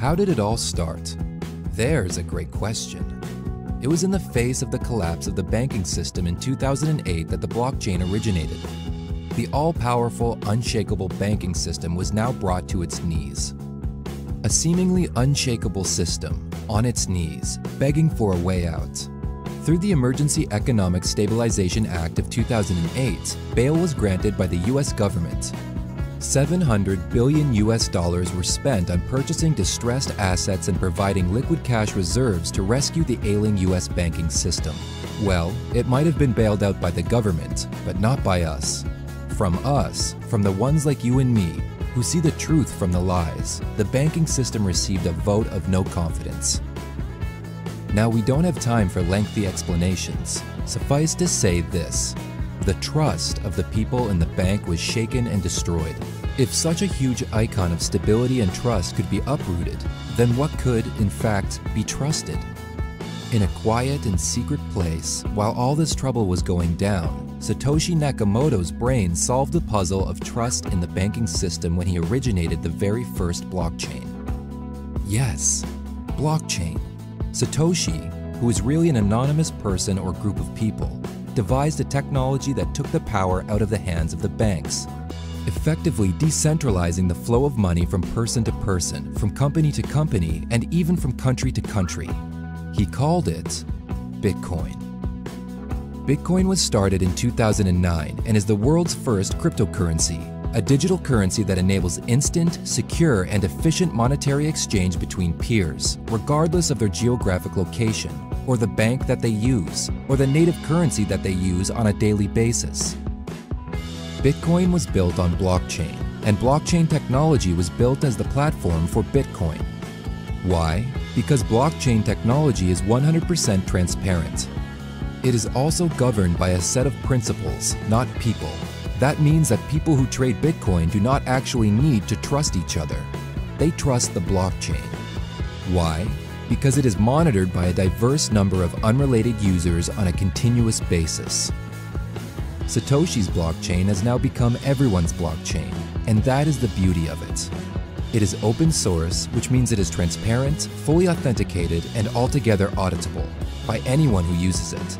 How did it all start? There's a great question. It was in the face of the collapse of the banking system in 2008 that the blockchain originated. The all-powerful, unshakable banking system was now brought to its knees. A seemingly unshakable system, on its knees, begging for a way out. Through the Emergency Economic Stabilization Act of 2008, bail was granted by the US government. $700 billion were spent on purchasing distressed assets and providing liquid cash reserves to rescue the ailing US banking system. Well, it might have been bailed out by the government, but not by us. From us, from the ones like you and me, who see the truth from the lies, the banking system received a vote of no confidence. Now, we don't have time for lengthy explanations. Suffice to say this: the trust of the people in the bank was shaken and destroyed. If such a huge icon of stability and trust could be uprooted, then what could, in fact, be trusted? In a quiet and secret place, while all this trouble was going down, Satoshi Nakamoto's brain solved the puzzle of trust in the banking system when he originated the very first blockchain. Yes, blockchain. Satoshi, who is really an anonymous person or group of people, devised a technology that took the power out of the hands of the banks, effectively decentralizing the flow of money from person to person, from company to company, and even from country to country. He called it Bitcoin. Bitcoin was started in 2009 and is the world's first cryptocurrency, a digital currency that enables instant, secure, and efficient monetary exchange between peers, regardless of their geographic location, or the bank that they use, or the native currency that they use on a daily basis. Bitcoin was built on blockchain, and blockchain technology was built as the platform for Bitcoin. Why? Because blockchain technology is 100% transparent. It is also governed by a set of principles, not people. That means that people who trade Bitcoin do not actually need to trust each other. They trust the blockchain. Why? Because it is monitored by a diverse number of unrelated users on a continuous basis. Satoshi's blockchain has now become everyone's blockchain, and that is the beauty of it. It is open source, which means it is transparent, fully authenticated, and altogether auditable by anyone who uses it.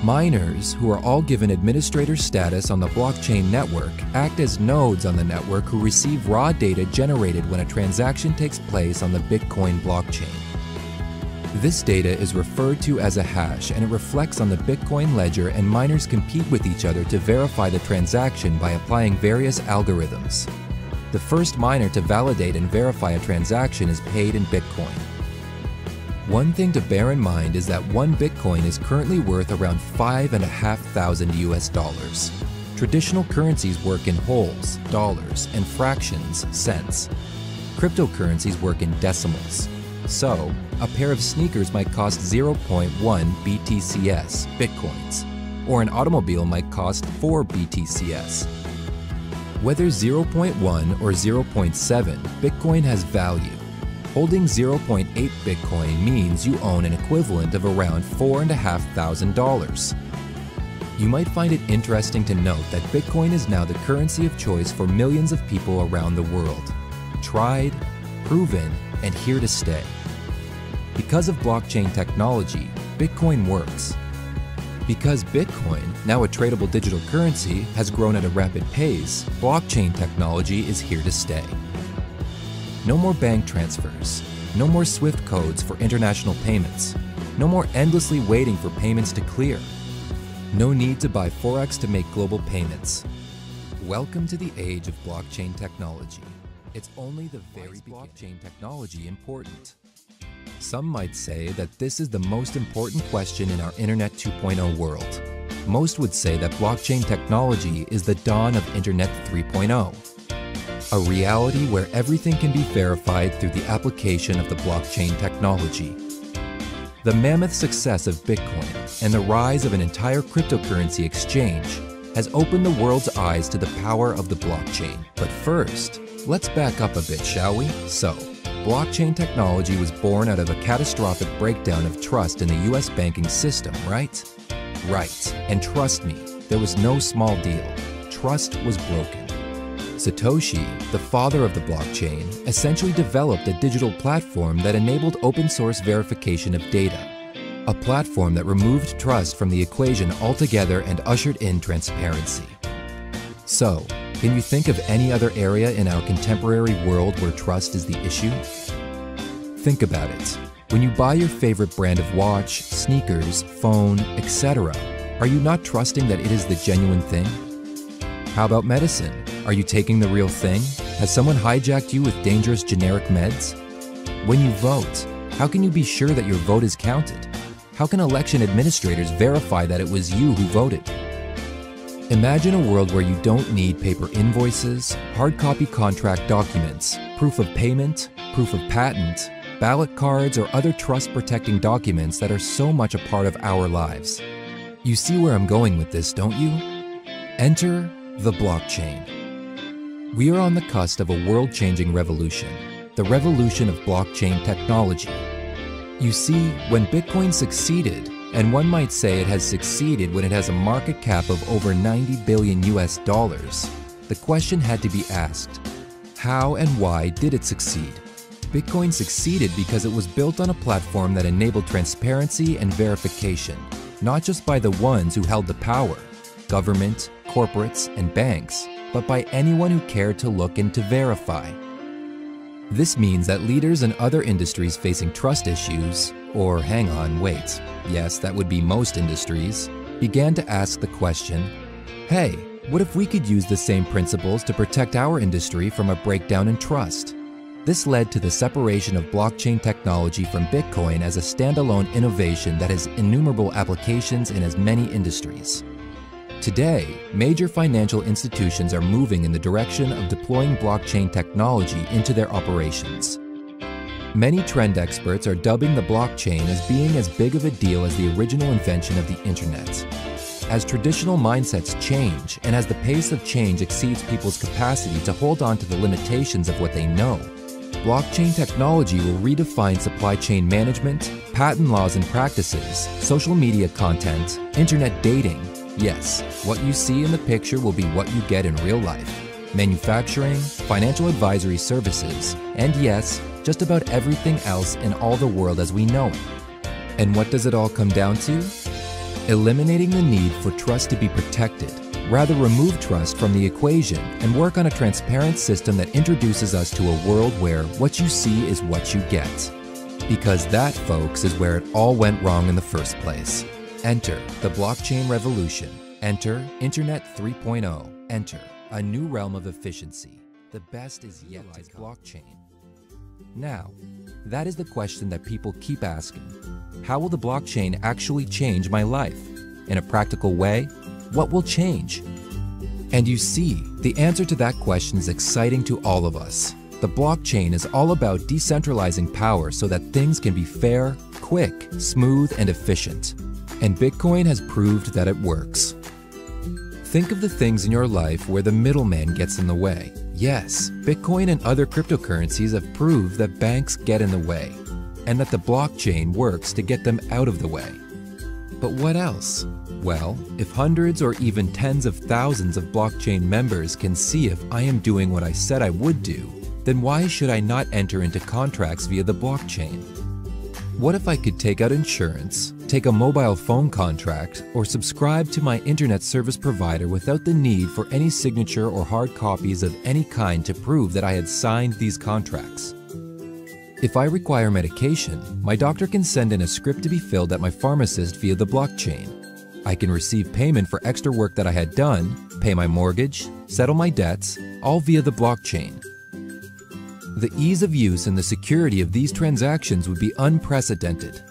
Miners, who are all given administrator status on the blockchain network, act as nodes on the network who receive raw data generated when a transaction takes place on the Bitcoin blockchain. This data is referred to as a hash, and it reflects on the Bitcoin ledger, and miners compete with each other to verify the transaction by applying various algorithms. The first miner to validate and verify a transaction is paid in Bitcoin. One thing to bear in mind is that one Bitcoin is currently worth around $5,500 US. Traditional currencies work in wholes, dollars, and fractions, cents. Cryptocurrencies work in decimals. So, a pair of sneakers might cost 0.1 BTCS, Bitcoins, or an automobile might cost 4 BTCS. Whether 0.1 or 0.7, Bitcoin has value. Holding 0.8 Bitcoin means you own an equivalent of around $4,500. You might find it interesting to note that Bitcoin is now the currency of choice for millions of people around the world. Tried, proven, and here to stay. Because of blockchain technology, Bitcoin works. Because Bitcoin, now a tradable digital currency, has grown at a rapid pace, blockchain technology is here to stay. No more bank transfers. No more SWIFT codes for international payments. No more endlessly waiting for payments to clear. No need to buy Forex to make global payments. Welcome to the age of blockchain technology. It's only the very beginning. Why is blockchain technology important? Some might say that this is the most important question in our Internet 2.0 world. Most would say that blockchain technology is the dawn of Internet 3.0. A reality where everything can be verified through the application of the blockchain technology. The mammoth success of Bitcoin and the rise of an entire cryptocurrency exchange has opened the world's eyes to the power of the blockchain. But first, let's back up a bit, shall we? So, blockchain technology was born out of a catastrophic breakdown of trust in the US banking system, right? Right. And trust me, there was no small deal. Trust was broken. Satoshi, the father of the blockchain, essentially developed a digital platform that enabled open-source verification of data, a platform that removed trust from the equation altogether and ushered in transparency. So, can you think of any other area in our contemporary world where trust is the issue? Think about it. When you buy your favorite brand of watch, sneakers, phone, etc., are you not trusting that it is the genuine thing? How about medicine? Are you taking the real thing? Has someone hijacked you with dangerous generic meds? When you vote, how can you be sure that your vote is counted? How can election administrators verify that it was you who voted? Imagine a world where you don't need paper invoices, hard copy contract documents, proof of payment, proof of patent, ballot cards, or other trust-protecting documents that are so much a part of our lives. You see where I'm going with this, don't you? Enter the blockchain. We are on the cusp of a world-changing revolution, the revolution of blockchain technology. You see, when Bitcoin succeeded, and one might say it has succeeded when it has a market cap of over $90 billion US, the question had to be asked, how and why did it succeed? Bitcoin succeeded because it was built on a platform that enabled transparency and verification, not just by the ones who held the power, government, corporates, and banks, but by anyone who cared to look and to verify. This means that leaders in other industries facing trust issues, or hang on, wait, yes, that would be most industries, began to ask the question, hey, what if we could use the same principles to protect our industry from a breakdown in trust? This led to the separation of blockchain technology from Bitcoin as a standalone innovation that has innumerable applications in as many industries. Today, major financial institutions are moving in the direction of deploying blockchain technology into their operations. Many trend experts are dubbing the blockchain as being as big of a deal as the original invention of the internet. As traditional mindsets change, and as the pace of change exceeds people's capacity to hold on to the limitations of what they know, blockchain technology will redefine supply chain management, patent laws and practices, social media content, internet dating. Yes, what you see in the picture will be what you get in real life. Manufacturing, financial advisory services, and yes, just about everything else in all the world as we know it. And what does it all come down to? Eliminating the need for trust to be protected. Rather, remove trust from the equation and work on a transparent system that introduces us to a world where what you see is what you get. Because that, folks, is where it all went wrong in the first place. Enter the blockchain revolution. Enter Internet 3.0. Enter a new realm of efficiency. The best is yet to come. Blockchain. Now, that is the question that people keep asking. How will the blockchain actually change my life? In a practical way, what will change? And you see, the answer to that question is exciting to all of us. The blockchain is all about decentralizing power so that things can be fair, quick, smooth, and efficient. And Bitcoin has proved that it works. Think of the things in your life where the middleman gets in the way. Yes, Bitcoin and other cryptocurrencies have proved that banks get in the way, and that the blockchain works to get them out of the way. But what else? Well, if hundreds or even tens of thousands of blockchain members can see if I am doing what I said I would do, then why should I not enter into contracts via the blockchain? What if I could take out insurance, take a mobile phone contract, or subscribe to my internet service provider without the need for any signature or hard copies of any kind to prove that I had signed these contracts? If I require medication, my doctor can send in a script to be filled at my pharmacist via the blockchain. I can receive payment for extra work that I had done, pay my mortgage, settle my debts, all via the blockchain. The ease of use and the security of these transactions would be unprecedented.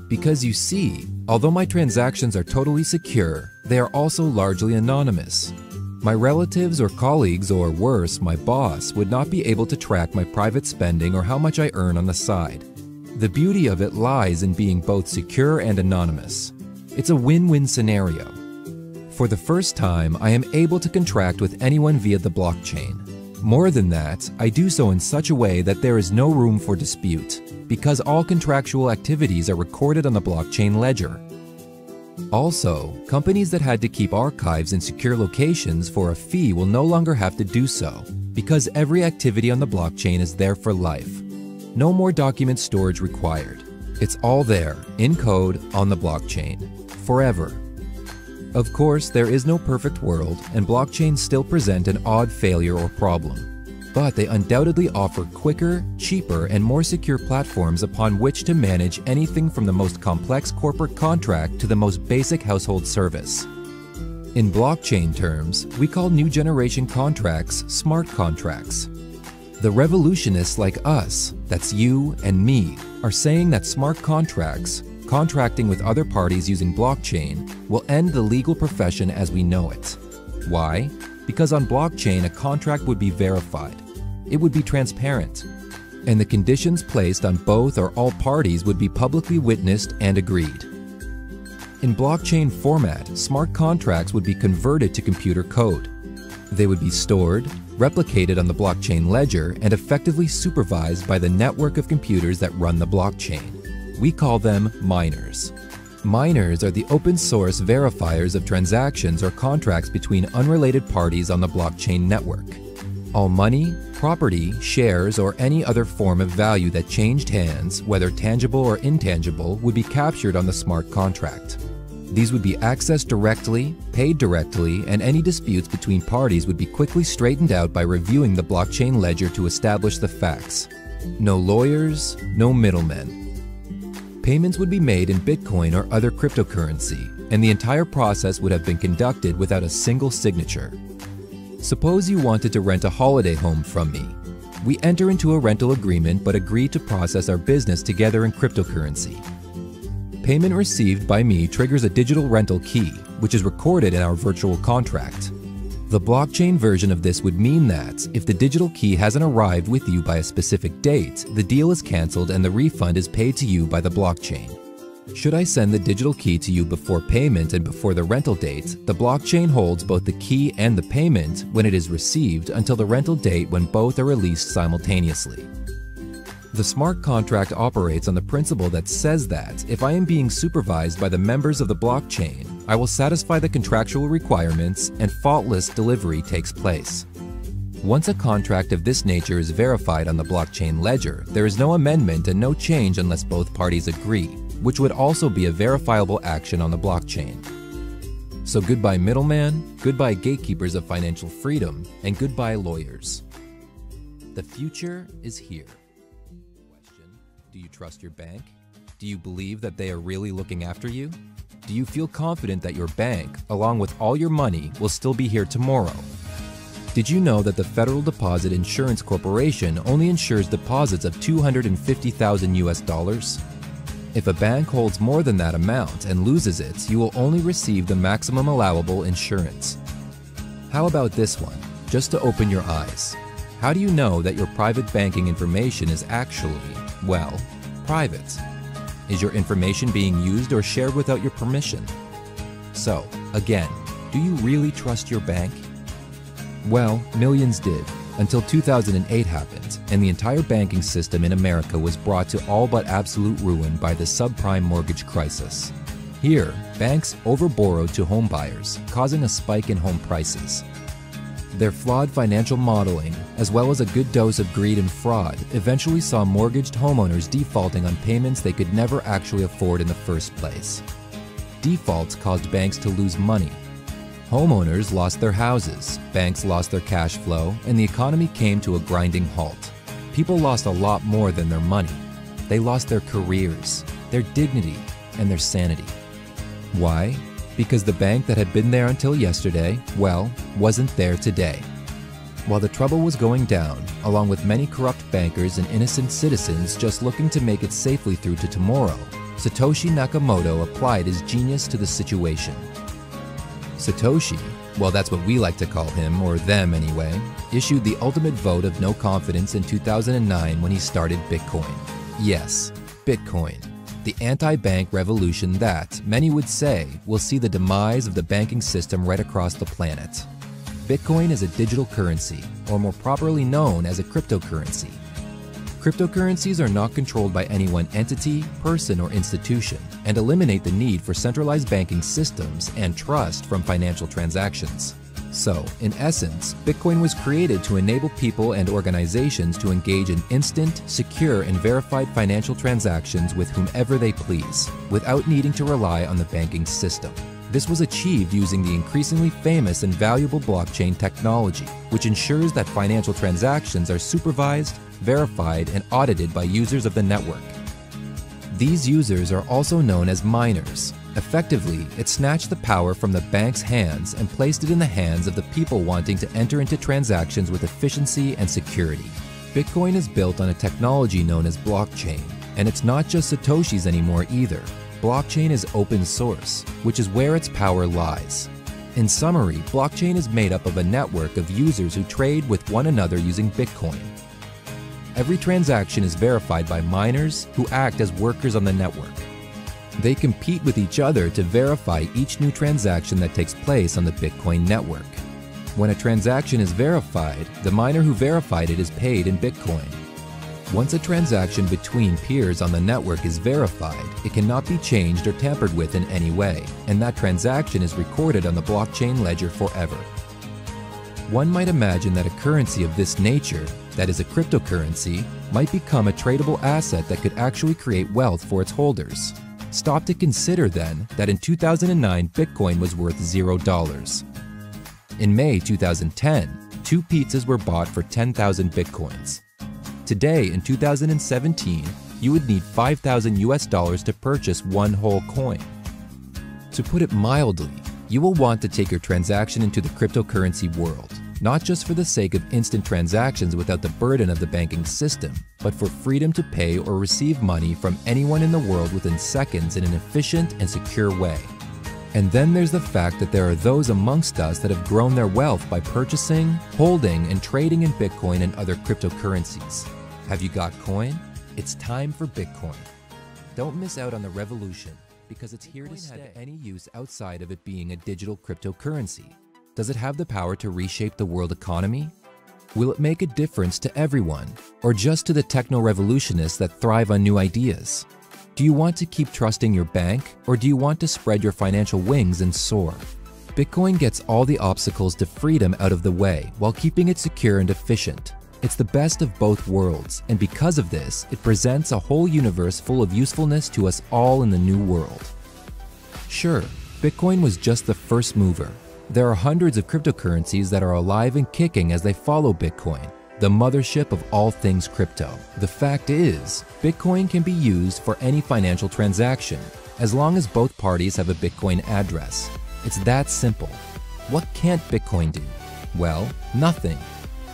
Because you see, although my transactions are totally secure, they are also largely anonymous. My relatives or colleagues, or worse, my boss, would not be able to track my private spending or how much I earn on the side. The beauty of it lies in being both secure and anonymous. It's a win-win scenario. For the first time, I am able to contract with anyone via the blockchain. More than that, I do so in such a way that there is no room for dispute, because all contractual activities are recorded on the blockchain ledger. Also, companies that had to keep archives in secure locations for a fee will no longer have to do so, because every activity on the blockchain is there for life. No more document storage required. It's all there, in code, on the blockchain, forever. Of course, there is no perfect world, and blockchains still present an odd failure or problem. But they undoubtedly offer quicker, cheaper, and more secure platforms upon which to manage anything from the most complex corporate contract to the most basic household service. In blockchain terms, we call new generation contracts smart contracts. The revolutionists like us, that's you and me, are saying that smart contracts, contracting with other parties using blockchain, will end the legal profession as we know it. Why? Because on blockchain, a contract would be verified. It would be transparent, and the conditions placed on both or all parties would be publicly witnessed and agreed. In blockchain format, smart contracts would be converted to computer code. They would be stored, replicated on the blockchain ledger, and effectively supervised by the network of computers that run the blockchain. We call them miners. Miners are the open-source verifiers of transactions or contracts between unrelated parties on the blockchain network. All money, property, shares, or any other form of value that changed hands, whether tangible or intangible, would be captured on the smart contract. These would be accessed directly, paid directly, and any disputes between parties would be quickly straightened out by reviewing the blockchain ledger to establish the facts. No lawyers, no middlemen. Payments would be made in Bitcoin or other cryptocurrency, and the entire process would have been conducted without a single signature. Suppose you wanted to rent a holiday home from me. We enter into a rental agreement but agree to process our business together in cryptocurrency. Payment received by me triggers a digital rental key, which is recorded in our virtual contract. The blockchain version of this would mean that, if the digital key hasn't arrived with you by a specific date, the deal is cancelled and the refund is paid to you by the blockchain. Should I send the digital key to you before payment and before the rental date, the blockchain holds both the key and the payment when it is received until the rental date when both are released simultaneously. The smart contract operates on the principle that says that if I am being supervised by the members of the blockchain, I will satisfy the contractual requirements and faultless delivery takes place. Once a contract of this nature is verified on the blockchain ledger, there is no amendment and no change unless both parties agree, which would also be a verifiable action on the blockchain. So goodbye middleman, goodbye gatekeepers of financial freedom, and goodbye lawyers. The future is here. Question: do you trust your bank? Do you believe that they are really looking after you? Do you feel confident that your bank, along with all your money, will still be here tomorrow? Did you know that the Federal Deposit Insurance Corporation only insures deposits of $250,000 US? If a bank holds more than that amount and loses it, you will only receive the maximum allowable insurance. How about this one, just to open your eyes? How do you know that your private banking information is actually, well, private? Is your information being used or shared without your permission? So, again, do you really trust your bank? Well, millions did, until 2008 happened, and the entire banking system in America was brought to all but absolute ruin by the subprime mortgage crisis. Here, banks overborrowed to homebuyers, causing a spike in home prices. Their flawed financial modeling, as well as a good dose of greed and fraud, eventually saw mortgaged homeowners defaulting on payments they could never actually afford in the first place. Defaults caused banks to lose money. Homeowners lost their houses, banks lost their cash flow, and the economy came to a grinding halt. People lost a lot more than their money. They lost their careers, their dignity, and their sanity. Why? Because the bank that had been there until yesterday, well, wasn't there today. While the trouble was going down, along with many corrupt bankers and innocent citizens just looking to make it safely through to tomorrow, Satoshi Nakamoto applied his genius to the situation. Satoshi, well, that's what we like to call him, or them anyway, issued the ultimate vote of no confidence in 2009 when he started Bitcoin. Yes, Bitcoin. The anti-bank revolution that, many would say, will see the demise of the banking system right across the planet. Bitcoin is a digital currency, or more properly known as a cryptocurrency. Cryptocurrencies are not controlled by any one entity, person, or institution, and eliminate the need for centralized banking systems and trust from financial transactions. So, in essence, Bitcoin was created to enable people and organizations to engage in instant, secure, and verified financial transactions with whomever they please, without needing to rely on the banking system. This was achieved using the increasingly famous and valuable blockchain technology, which ensures that financial transactions are supervised, verified, and audited by users of the network. These users are also known as miners. Effectively, it snatched the power from the bank's hands and placed it in the hands of the people wanting to enter into transactions with efficiency and security. Bitcoin is built on a technology known as blockchain, and it's not just Satoshis anymore either. Blockchain is open source, which is where its power lies. In summary, blockchain is made up of a network of users who trade with one another using Bitcoin. Every transaction is verified by miners who act as workers on the network. They compete with each other to verify each new transaction that takes place on the Bitcoin network. When a transaction is verified, the miner who verified it is paid in Bitcoin. Once a transaction between peers on the network is verified, it cannot be changed or tampered with in any way, and that transaction is recorded on the blockchain ledger forever. One might imagine that a currency of this nature, that is a cryptocurrency, might become a tradable asset that could actually create wealth for its holders. Stop to consider then that in 2009, Bitcoin was worth $0. In May 2010, 2 pizzas were bought for 10,000 Bitcoins. Today, in 2017, you would need $5,000 to purchase one whole coin. To put it mildly, you will want to take your transaction into the cryptocurrency world, not just for the sake of instant transactions without the burden of the banking system, but for freedom to pay or receive money from anyone in the world within seconds in an efficient and secure way. And then there's the fact that there are those amongst us that have grown their wealth by purchasing, holding, and trading in Bitcoin and other cryptocurrencies. Have you got coin? It's time for Bitcoin. Don't miss out on the revolution, because it's here to stay. Have any use outside of it being a digital cryptocurrency? Does it have the power to reshape the world economy? Will it make a difference to everyone, or just to the techno-revolutionists that thrive on new ideas? Do you want to keep trusting your bank, or do you want to spread your financial wings and soar? Bitcoin gets all the obstacles to freedom out of the way while keeping it secure and efficient. It's the best of both worlds, and because of this, it presents a whole universe full of usefulness to us all in the new world. Sure, Bitcoin was just the first mover. There are hundreds of cryptocurrencies that are alive and kicking as they follow Bitcoin, the mothership of all things crypto. The fact is, Bitcoin can be used for any financial transaction, as long as both parties have a Bitcoin address. It's that simple. What can't Bitcoin do? Well, nothing.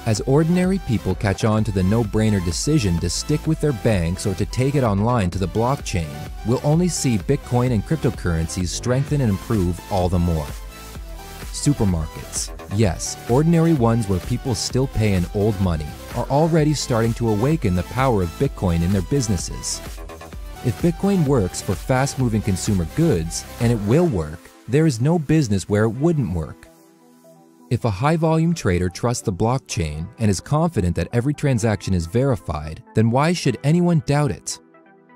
As ordinary people catch on to the no-brainer decision to stick with their banks or to take it online to the blockchain, we'll only see Bitcoin and cryptocurrencies strengthen and improve all the more. Supermarkets, yes, ordinary ones where people still pay in old money, are already starting to awaken the power of Bitcoin in their businesses. If Bitcoin works for fast-moving consumer goods, and it will work, there is no business where it wouldn't work. If a high-volume trader trusts the blockchain and is confident that every transaction is verified, then why should anyone doubt it?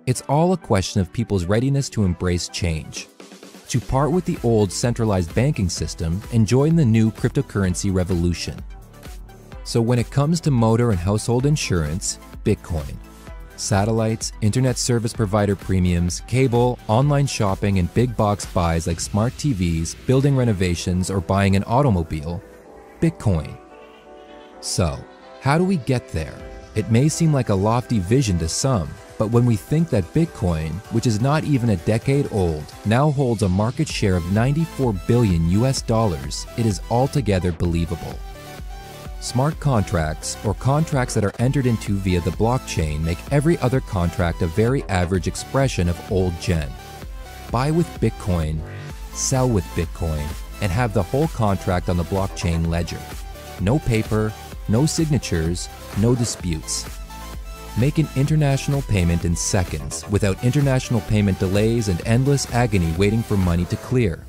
It's all a question of people's readiness to embrace change, to part with the old centralized banking system and join the new cryptocurrency revolution. So when it comes to motor and household insurance, Bitcoin. Satellites, internet service provider premiums, cable, online shopping, and big box buys like smart TVs, building renovations, or buying an automobile, Bitcoin. So, how do we get there? It may seem like a lofty vision to some, but when we think that Bitcoin, which is not even a decade old, now holds a market share of 94 billion US dollars, it is altogether believable. Smart contracts, or contracts that are entered into via the blockchain, make every other contract a very average expression of old gen. Buy with Bitcoin, sell with Bitcoin, and have the whole contract on the blockchain ledger. No paper, no signatures, no disputes. Make an international payment in seconds, without international payment delays and endless agony waiting for money to clear.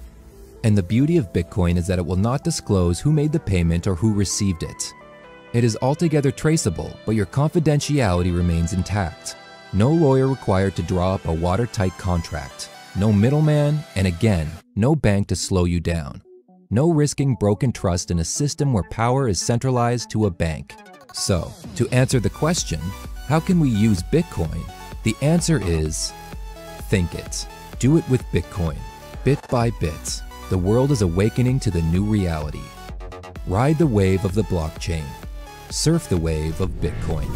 And the beauty of Bitcoin is that it will not disclose who made the payment or who received it. It is altogether traceable, but your confidentiality remains intact. No lawyer required to draw up a watertight contract. No middleman, and again, no bank to slow you down. No risking broken trust in a system where power is centralized to a bank. So, to answer the question, how can we use Bitcoin? The answer is, think it. Do it with Bitcoin. Bit by bit, the world is awakening to the new reality. Ride the wave of the blockchain. Surf the wave of Bitcoin.